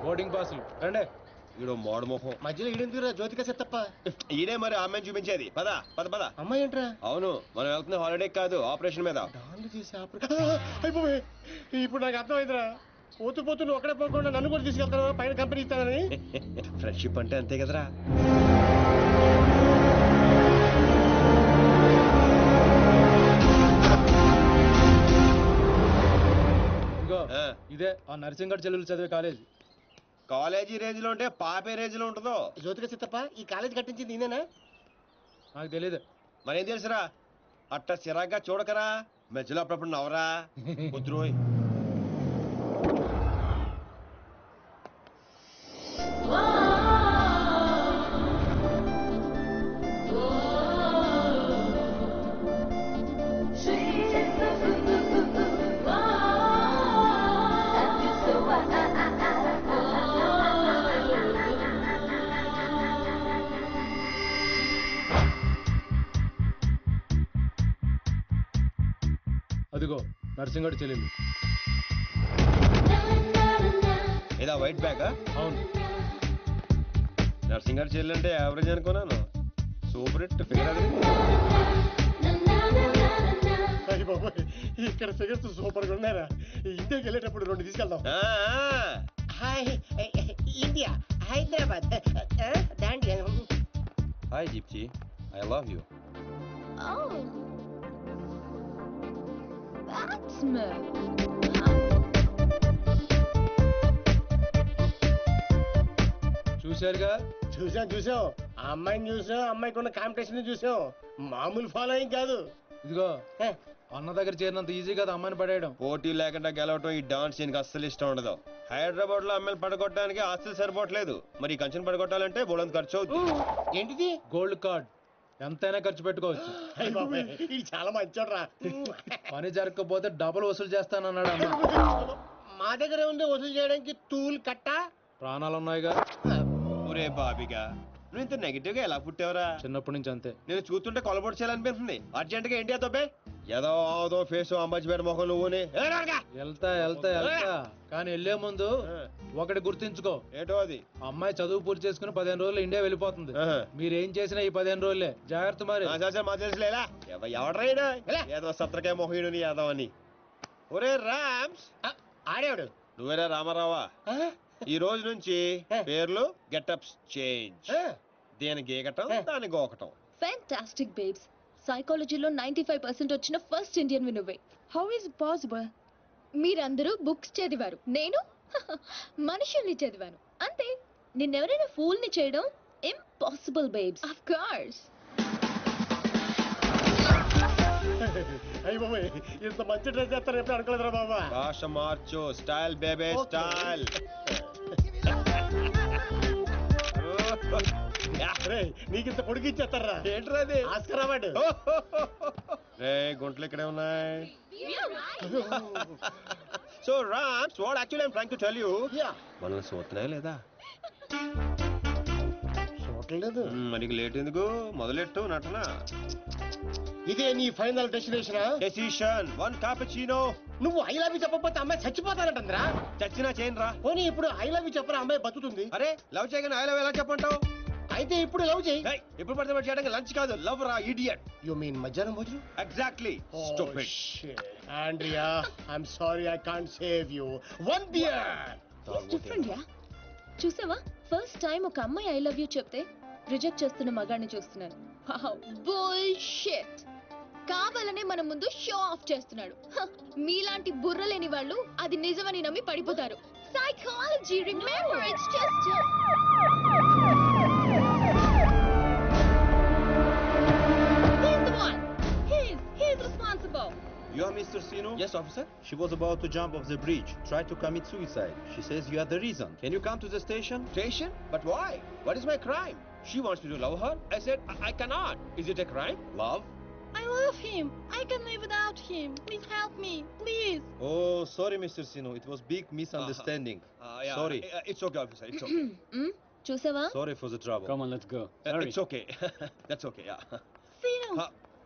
Boarding పాసులు రండి. ఈడో మోడ మొహం మధ్యలో ఈడెందుకురా జ్యోతిక చెత్తప్ప ఈడే మరి అమ్మాయిని చూపించేది పద పద పద. అమ్మాయి ఏంట్రా? అవును మనం వెళ్తున్న హాలిడే కాదు ఆపరేషన్ మీద. డాన్లు చేసి అయిపోయి ఇప్పుడు నాకు అర్థమైందిరా. పోతూ పోతూ నువ్వు ఒక్కడే పోకుండా నన్ను కూడా తీసుకెళ్తాను పైన కంపెనీ ఇస్తానని. ఫ్రెండ్షిప్ అంటే అంతే కదరా. ఇంకో ఇదే ఆ నర్సింగఢ్ చెల్లెలు చదివే కాలేజీ. కాలేజీ రేంజ్ లో ఉంటే పాపే రేంజ్ లో ఉంటుందో. జ్యోతిక చిత్తప్ప ఈ కాలేజ్ కట్టించింది నేనేనా? నాకు తెలీదు. మరేం తెలుసురా అట్ట చిరాగ్గా చూడకరా మధ్యలో అప్పుడప్పుడు నవరా కుదురోయ్. అదిగో నర్సింగఢ్ చెల్లెలు. ఏదా వైట్ బ్యాగ్? అవును. నర్సింగ్ గారు చెల్లంటే యావరేజ్ అనుకున్నాను. సూపర్ హిట్ ఫిగర్ అది. ఇక్కడ ఫిగర్స్ సూపర్ గా ఉన్నారా? ఇండియాకి వెళ్ళేటప్పుడు 2 తీసుకెళ్దాం. Hi India Hyderabad Dandiya. Hi Deepti I love you. చూశారుగా? చూసాం. ఆ అమ్మాయిని చూసాం, అమ్మాయికి ఉన్న కాంపిటీషన్ చూసాం. మామూలు ఫాలోయింగ్ కాదు. ఇదిగో అన్న దగ్గర చేరినంత ఈజీ కదా అమ్మాయిని పడేయడం. పోటీ లేకుండా గెలవటం ఈ డాన్స్ దీనికి అస్సలు ఇష్టం ఉండదు. హైదరాబాద్ లో అమ్మాయిలు పడగొట్టడానికి ఆస్తులు సరిపోవట్లేదు. మరి ఈ కంచెను పడగొట్టాలంటే బోళంత ఖర్చు అవుతుంది. ఏంటిది? Gold card. ఎంతైనా ఖర్చు పెట్టుకోవచ్చు. ఇది చాలా మంచోడ్రా. పని జరగకపోతే డబుల్ వసూలు చేస్తానన్నాడు అన్న. మా దగ్గర ఉంది వసూలు చేయడానికి తూల్ కట్ట. ప్రాణాలు ఉన్నాయిగా. ఒరే బాబిగా నువ్వు ఇంత నెగిటివ్ గా ఎలా పుట్టావరా? చిన్నప్పటి నుంచి అంతే. నేను చూస్తుంటే కొలబొట్టు చేయాలనిపిస్తుంది. అర్జెంట్ గా ఇండియా తోపే ఏదో ఫేస్ అంబాజీపేట మొహం నువ్వుని. వెళ్తా కానీ వెళ్లే ముందు ఒకటి గుర్తించుకో. ఏటో అది? అమ్మాయి చదువు పూర్తి చేసుకుని 15 రోజులు ఇండియా వెళ్ళిపోతుంది. మీరేం చేసినా ఈ 15 రోజులే జాగ్రత్త. మరి మా తెలుసులేలా ఎవడ్రైనా ఏదో సత్రకాయ మొహీడు యాదవ్ అని. ఒరే రామ్స్ ఆడేవాడు నువ్వేరా రామారావా? ఈ రోజు నుంచి పేర్లు గెటప్స్ చేంజ్. దేని గీకటం దాని గోకటం. Fantastic babes. సైకాలజీలో 95% వచ్చిన ఫస్ట్ ఇండియన్ నువ్వే. How is possible? మీరందరూ బుక్స్ చదివారు, నేను మనుషుల్ని చదివాను. అంతే. నిన్నెవరైనా ఫూల్ ని చేయడం ఇంపాసిబుల్ బేబ్స్. Of course. అయ్య ఇంత మంచి డ్రెస్ చేస్తారు ఎప్పుడు అనుకోలేదురా బాబా. భాష మార్చు. Style బేబే style. నీకింత పొడిగి ఇచ్చేస్తారా? ఏంట్రా అది? Oscar award. రే గుంటలు ఇక్కడే ఉన్నాయి. So Rams what actually I'm trying to tell you. మనల్ని చూస్తున్నాయా లేదా? చూడలేదు. మనకి లేట్ ఎందుకు? మొదలెట్టు నటన. ఇదే నీ ఫైనల్ డెసిషన్. 1 cappuccino. నువ్వు ఐ లవ్ యూ చెప్పకపోతే అమ్మాయి చచ్చిపోతానంటరా? చచ్చినా చేయను రా. పోనీ ఇప్పుడు ఐ లవ్ యూ చెప్పరా అమ్మాయి బతుకుతుంది. అరే లవ్ చేయగానే ఐ లవ్ ఎలా చెప్పంటావు? అయితే ఇప్పుడు లవ్ చేయి. ఇప్పుడు పడితే పడి చేయడానికి లంచ్ కాదు లవ్ రా ఇడియట్. యు మీన్ మధ్యాహ్నం భోజనం? Exactly. Stupid. Andrea I'm sorry I can't save you. 1 beer. Different yeah. చూసావా? ఫస్ట్ టైం ఒక అమ్మాయి ఐ లవ్ యూ చెప్తే రిజెక్ట్ చేస్తున్న మగాడిని చూస్తున్నాను. బుల్షిట్. కావాలనే మన ముందు షో ఆఫ్ చేస్తున్నాడు. మీలాంటి బుర్ర లేని వాళ్ళు అది నిజమని నమ్మి పడిపోతారు. Psychology, remember it's just he's the one. He's responsible. You are Mr. Sino? Yes officer. She was about to jump off the bridge, tried to commit suicide. She says you are the reason. Can you come to the station? Station? But why? What is my crime? She wants me to love her. I said I cannot. Is it a crime? Love? I love him. I can live without him. Please help me. Please. Oh, sorry Mr. Sino. It was big misunderstanding. Yeah. Sorry. It's okay officer. It's okay. చూసావా? Sorry for the trouble. Come on, let's go. It's okay. That's okay. Yeah. Sino,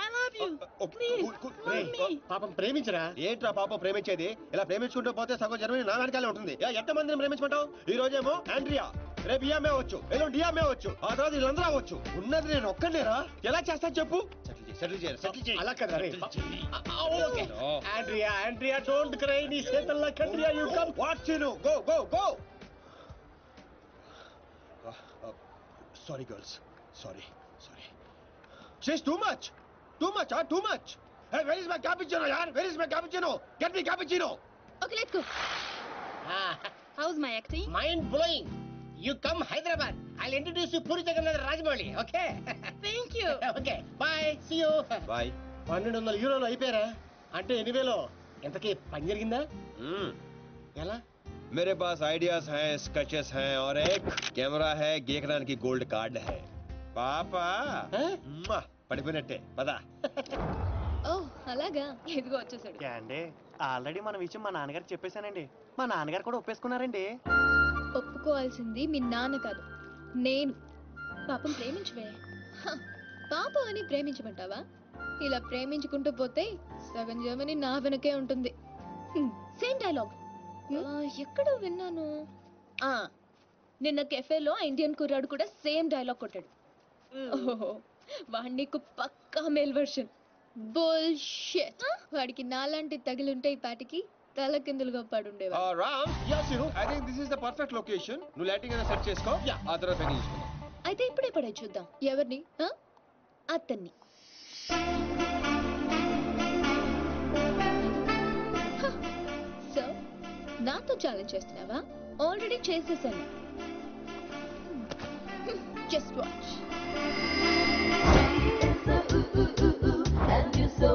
I love you. Please, రేయ్, me. పాపం ప్రేమించరా. ఏంట్రా పాపం ప్రేమించేది? ఇలా ప్రేమించుకుంటూ పోతే సగం Germany నా వెనకాలే ఉంటుంది. ఎంతమందిని ప్రేమించుకుంటావు? ఈ రోజేమో ఆండ్రియా, రేపు ఈఎంఏ అవచ్చు, ఎల్లుండి డిఎంఏ అవచ్చు, ఆ తర్వాత వీళ్ళందరూ అవచ్చు. ఉన్నది నేను ఒక్కనేరా, ఎలా చేస్తా చెప్పు? సెటిల్ చేయి. అలా కదా రే. ఓకే. Andrea don't cry. నీ చేతల్లా కండ్రియా you come. What you know? Go go go. Sorry girls, sorry. She's too much. Too much. Hey, where is my cappuccino, yaar? Where is my cappuccino? Get me cappuccino. Okay let's go. How's my acting? Mind blowing. You come Hyderabad. I'll introduce you Puri Jagannath Rajamouli. Okay. Thank you. Okay bye, see you. Bye. 1200 యూరోలు అయిపోయారా? అంటే 8,000. ఎంతకీ పని జరిగిందా? ఎలా? मेरे पास ideas हैं, sketches हैं और एक कैमरा है, गेकरान की गोल्ड कार्ड है. పాపా పడిపోయినట్టే పదా. ఓ అలాగా, ఇదిగో వచ్చేసాడు. అండి ఆల్రెడీ మన విషయం మా నాన్నగారు చెప్పేశానండి. మా నాన్నగారు కూడా ఒప్పేసుకున్నారండి. ఒప్పుకోవాల్సింది మీ నాన్న కాదు, నేను. పాపం ప్రేమించవే. పాపం అని ప్రేమించమంటావా? ఇలా ప్రేమించుకుంటూ పోతే సగం జర్మనీ నా వెనకే ఉంటుంది. సేమ్ డైలాగ్ ఎక్కడో విన్నాను. నిన్న కెఫేలో ఇండియన్ కుర్రాడు కూడా సేమ్ డైలాగ్ కొట్టాడు. ఓహో, వాడి నీకు పక్కా మేల్ వర్షన్. బుల్షిట్. వాడికి నాలాంటి తగిలుంటే ఈ పాటికి తల కిందులుగా పడుండేవా. Ram, I think this is the perfect location. నువ్వు లైటింగ్ అయినా సెట్ చేసుకో, ఆ తర్వాత పని చూసుకుందాం. అయితే ఇప్పుడే పడే చూద్దాం. ఎవరిని? అతన్ని. సో నాతో ఛాలెంజ్ చేస్తున్నావా? ఆల్రెడీ చేసేసాను. Just watch. And you so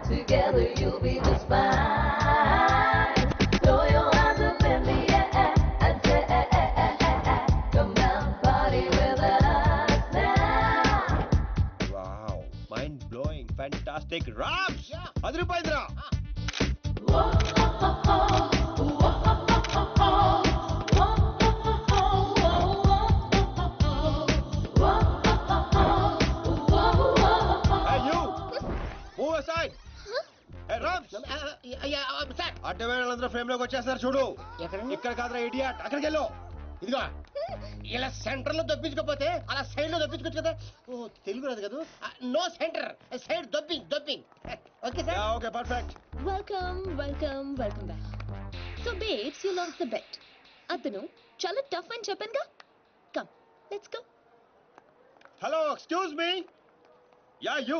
together you'll be just fine. Throw your hands up in the air and say, come down, party with us now. Wow, mind blowing, fantastic. Ram, అదిరిపోయిందిరా. అడ్డవేళందరూ frame లోకి వచ్చేస్తారు చూడు. ఇక్కడ కాదురా idiot, అక్కడికి వెళ్ళు. ఇదిగో ఇలా సెంటర్ లో దొప్పించుకోపోతే అలా సైడ్ లో దొప్పించుకోవచ్చు కదా. ఓ తెలుగు రాదు కదా. నో సెంటర్, సైడ్ దొప్పింగ్. Okay sir. Okay perfect. Welcome back. So Bates you lost the bet. అతను చాలా టఫ్ అని చెప్పానుగా. Come let's go. Hello, excuse me. Yeah you.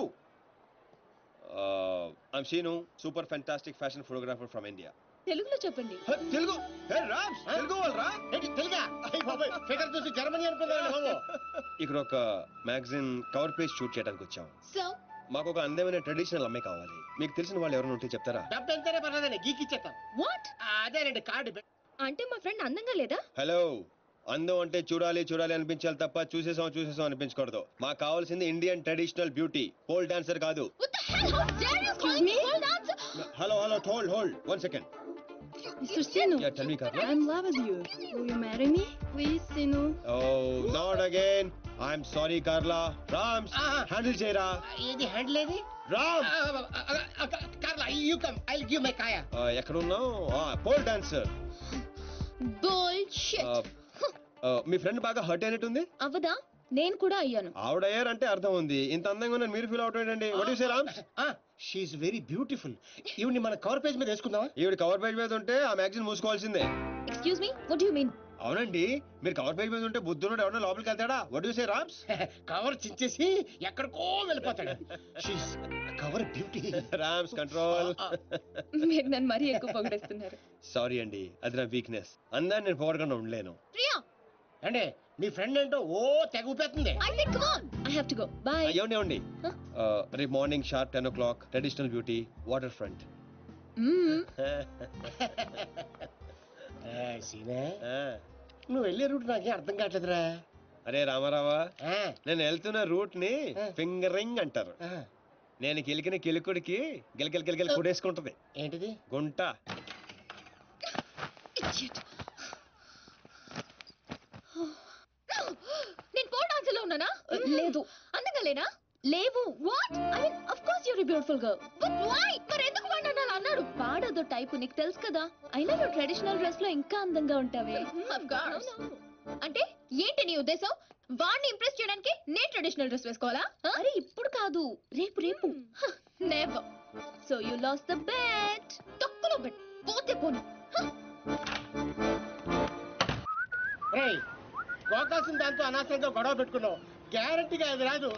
I'm Seenu, super fantastic fashion photographer from India. తెలుగులో చెప్పండి. తెలుగు? హే రామ్, తెలుగు వాళ్ళరా? ఏంటి తెలుగా? బాబాయ్ ఫిగర్ చూసి జర్మనీ అనుకున్నాను బాబు. ఇక్కడ ఒక మ్యాగజైన్ కవర్ పేజ్ షూట్ చేయడానికి వచ్చాం. సో మాకు ఒక అందమైన ట్రెడిషనల్ అమ్మాయి కావాలి. మీకు తెలిసిన వాళ్ళు ఎవరైనా ఉంటే చెప్తారా? డబ్బు ఎంతనే పర్లేదండి, గీకిచ్చేస్తాం. వాట్? అదేనండి కార్డు. అంటే మా ఫ్రెండ్ అందంగా లేదా? హలో, అందం అంటే చూడాలి అనిపించాలి తప్ప చూసేసాం అనిపించకూడదు. మాకు కావాల్సింది Indian traditional beauty, pole dancer కాదు. What the hell? How dare you call me pole dancer? Hello, hold 1 second. Mr. Sinu, Yeah, tell me, Carla. I'm in love with you. Will you marry me? Please, Sinu. Oh, not again. I'm sorry, Carla. Rams, handle చేయరా. ఇది handle ఏది? Ram, Carla you come, I will give my కాయా. ఎక్కడ ఉన్నావు? Pole dancer. Bullshit. మీ friend బాగా hurt అయినట్టుంది. అవదా? నేను కూడా అయ్యాను. ఆవిడయ్యారంటే అర్థం ఉంది. ఇంత అందంగా ఉన్నాను మీరు ఫీల్ అవుట్ ఏంటండి? What you say Rams? She is very beautiful. ఈవిని మన కవర్ పేజ్ మీద వేసుకుందామా? ఈవిడ కవర్ పేజ్ మీద ఉంటే ఆ magazine మూసుకోవాల్సిందే. Excuse me, what do you mean? అవునండి, మీరు కవర్ పేజ్ మీద ఉంటే బుద్ధుడు ఎవరైనా లోపలికి వెళ్తాడా? What you say Rams? Cover చించేసి ఎక్కడికో వెళ్ళిపోతాడు. She is cover beauty. Rams control. మీరు నన్ను మరీ ఎక్కువ పొగిడేస్తున్నారు. సారీ అండి, అది నా వీక్నెస్. అందరిని నేను పొగడకుండా ఉండలేను. ప్రియా, అంటే మీ ఫ్రెండ్ ఏంటో ఓ తెగ ఊపేస్తుంది. I think come on. I have to go. Bye. ఏమండి రేపు morning sharp 10 o'clock traditional beauty water front. సీనే, నువ్వు వెళ్ళే రూట్ నాకే అర్థం కావట్లేదురా. అరే రామారావా, నేను వెళ్తున్న రూట్ ని ఫింగరింగ్ అంటారు. నేను కిలికిన కిలుకుడికి గిలగిల కుడేసుకుంటది. ఏంటిది? గుంట. Idiot. నేను పోల్ డాన్సర్ లో ఉన్నానా? లేదు. అందంగా లేనా? లేవు. What? I mean of course you're beautiful girl, but why? మరి ఎందుకు వాడు నన్ను అలా అన్నాడు? వాడదో టైప్, నీకు తెలుసు కదా. అయినా నువ్వు ట్రెడిషనల్ డ్రెస్ లో ఇంకా అందంగా ఉంటావే. Of course. అంటే ఏంటి నీ ఉద్దేశం? వాడిని ఇంప్రెస్ చేయడానికి నేను ట్రెడిషనల్ డ్రెస్ వేసుకోవాలా? అరే ఇప్పుడు కాదు, రేపు రేపు. Never. So you lost the bet. తక్కువ బెట్. పోతే పోను. రేయ్, గోకాల్సిన దాంతో అనవసరంగా గొడవ పెట్టుకున్నావు. గ్యారంటీగా అది రాదు.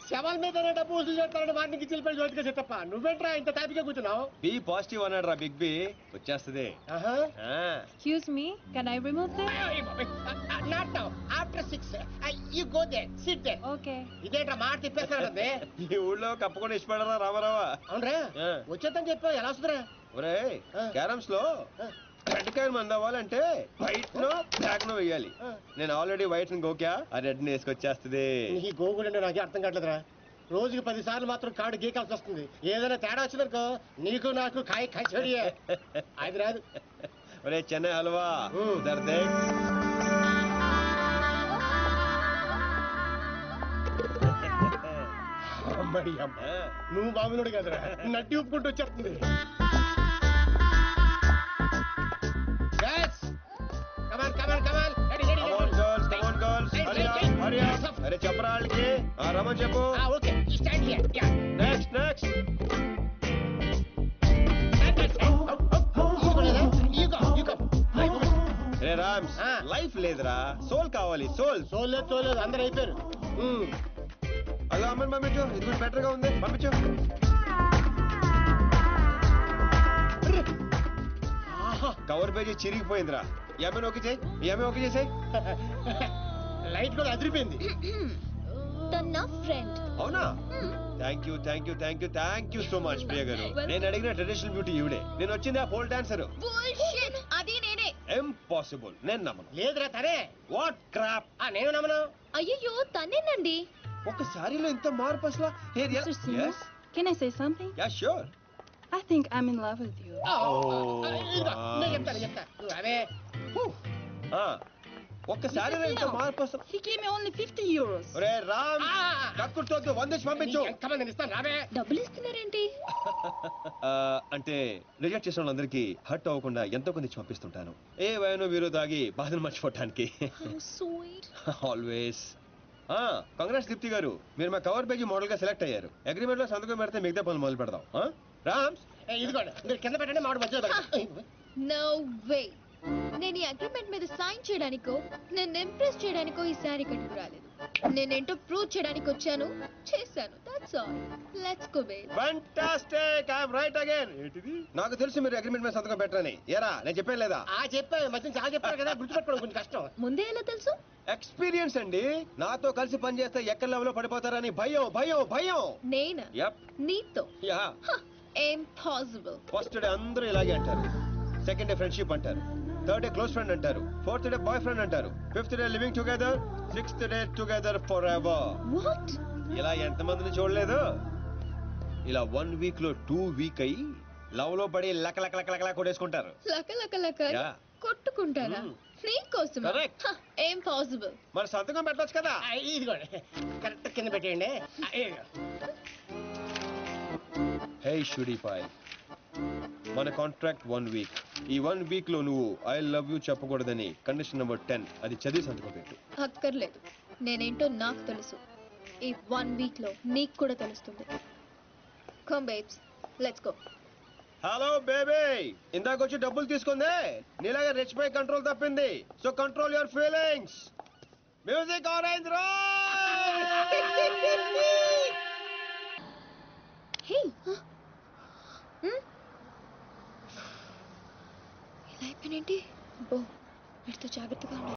శవాల మీదనే డబ్బు వసూలు చేస్తారని వాటికి చిలిపడి జోతిగా చెత్తప్ప. నువ్వేంట్రా ఇంత తాపిగా కూర్చున్నావు? బి పాజిటివ్ అన్నాడు రా బిగ్ బి. వచ్చేస్తుంది. ఆహా. Excuse me, can I remove them? Not now. After 6 you go there, sit there. Okay. ఇదేంట్రా మాట తిప్పేస్తాడంటే? ఈ ఊళ్ళో కప్పకుండా ఇష్టపడరా రామారావా? అవునరా? ఆ. వచ్చేద్దని చెప్పావు, ఎలా వస్తుందిరా? ఒరే ఆ. క్యారమ్స్ లో ఆ. రెడ్ కాయిన్ మంది అవ్వాలంటే వైట్ నో బ్లాక్ నో వేయాలి. ఆ. నేను ఆల్రెడీ వైట్ గోక్యా, ఆ రెడ్ ని వేసుకొచ్చేస్తుంది. నీ గోగుడు అంటే నాకే అర్థం కావట్లేదురా. రోజుకి 10 సార్లు మాత్రం కార్డు గీకాల్సి వస్తుంది. ఏదైనా తేడా వచ్చిందనుకో నీకు నాకు కాయ కచోడియే. అది రాదు. ఒరే చెన్నై హల్వా ఊ. ఇధర్ దేఖ్. అమ్మడి అమ్మ. ఆ. నువ్వు మామూలుడు కదరా, నడ్డి ఉప్పుకుంటూ వచ్చేస్తుంది. Come on girls, come on girls. Hurry up, hurry up. అరే చెప్పరా వాళ్ళకి. ఆ రమన్ చెప్పు. Okay, stand here. Yeah. Next next. రే రామ్స్, ఆ. లైఫ్ లేదురా, సోల్ కావాలి, సోల్. చూడలేదు అందరు అయిపోయారు. అలా అమ్మని పంపించు, ఇది కూడా బెటర్ గా ఉంది, పంపించు. కవర్ పేజీ చిరిగిపోయిందిరా. ఈ అమ్మాయిని ఓకే చేయి, ఈ అమ్మాయి ఓకే చేసాయి. లైట్ కూడా అదిరిపోయింది. తన నా ఫ్రెండ్. అవునా? Thank you thank you thank you thank you so much Priya గారు. నేను అడిగిన ట్రెడిషనల్ బ్యూటీ ఈవిడే. నేను వచ్చింది ఆ పోల్ డాన్సర్. బుల్షిట్. అది నేనే. ఇంపాసిబుల్, నేను నమ్మను. లేదురా తనే. What crop. నేను నమ్మను. అయ్యో తనేనండి. ఒక సారీలో ఇంత మార్పు అసలు. Mr. Sinu, can I say something? Yeah sure. I think I'm in love with you. ఇదిగో, నేను చెప్తా. నువ్వు అవే. ఒక్క సారీలో ఇంత మార్పు అసలు. He gave me only 50 euros. ఒరే రామ్, కక్కుర్తోద్దు, 100 పంపించు. ఎంతమంది నేను ఇస్తాను రావే. డబ్బులు ఇస్తున్నారేంటి? అంటే రిజెక్ట్ చేసిన వాళ్ళందరికీ హర్ట్ అవ్వకుండా ఎంతో కొంత ఇచ్చి పంపిస్తుంటాను. ఏ వయనో వీరో తాగి బాధను మర్చిపోవటానికి. How sweet. Always. Congrats Deepti గారు, మీరు మా కవర్ పేజీ మోడల్ గా సెలెక్ట్ అయ్యారు. అగ్రిమెంట్ లో సంతకం పెడితే మిగతా పనులు మొదలు పెడదాం. రామ్స్, ఇదిగోండి, మీరు కింద పెట్టండి, మామిడి మధ్యలో పెట్టండి. No way. నేను ఈ అగ్రిమెంట్ మీద సైన్ చేయడానికో నేను ఇంప్రెస్ చేయడానికో ఈ శారీ కట్టుకు రాలేదు. నేనేంటో ప్రూవ్ చేయడానికి వచ్చాను, చేశాను. That's all. Let's go babe. Fantastic, I am right again. ఏంటిది? నాకు తెలుసు మీరు అగ్రిమెంట్ మీద సంతకం పెట్టరని. ఏరా నేను చెప్పాను లేదా? చెప్పాను, మధ్య చాలా చెప్పారు కదా, గుర్తుపెట్టుకోవడం కొంచెం కష్టం. ముందే ఎలా తెలుసు? ఎక్స్పీరియన్స్ అండి. నాతో కలిసి పని చేస్తే ఎక్కడ లెవెల్లో పడిపోతారని భయం భయం భయం. నేనా? యప్. నీతో? యా. ఇంపాసిబుల్. ఫస్ట్ డే అందరూ ఇలాగే అంటారు, సెకండ్ డే ఫ్రెండ్షిప్ అంటారు, థర్డ్ డే క్లోజ్ ఫ్రెండ్ అంటారు, ఫోర్త్ డే బాయ్ ఫ్రెండ్ అంటారు, fifth day living together, sixth day together for ever. What? ఇలా ఎంతమందిని చూడలేదు? ఇలా 1 వీక్ లో 2 వీక్ అయ్యి లవ్ లో పడి లక లక లక లక కొట్టేసుకుంటారు. లక లక లక Yeah. కొట్టుకుంటారా? నీకోసం? Correct. ఇంపాసిబుల్. మరి సంతకం పెట్టొచ్చు కదా. ఇదిగోండి, కరెక్ట్ కింద పెట్టేయండి. హే షుడీపాయ్, మన కాంట్రాక్ట్ 1 వీక్. ఈ 1 వీక్ లో నువ్వు ఐ లవ్ యూ చెప్పకూడదని కండిషన్ నెంబర్ 10 అది చదివి సంతకం పెట్టు. అక్కర్లేదు, నేనేంటో నాకు తెలుసు. ఈ 1 వీక్ లో నీకు కూడా తెలుస్తుంది. Come babes, let's go. Hello baby, ఇందాక వచ్చి డబ్బులు తీసుకుందే నీలాగా రిచ్ పై కంట్రోల్ తప్పింది. So control your feelings. Music orange hey, ఇలా అయిపోయినేంటి? బో, వీటితో జాగ్రత్తగా ఉండాలి.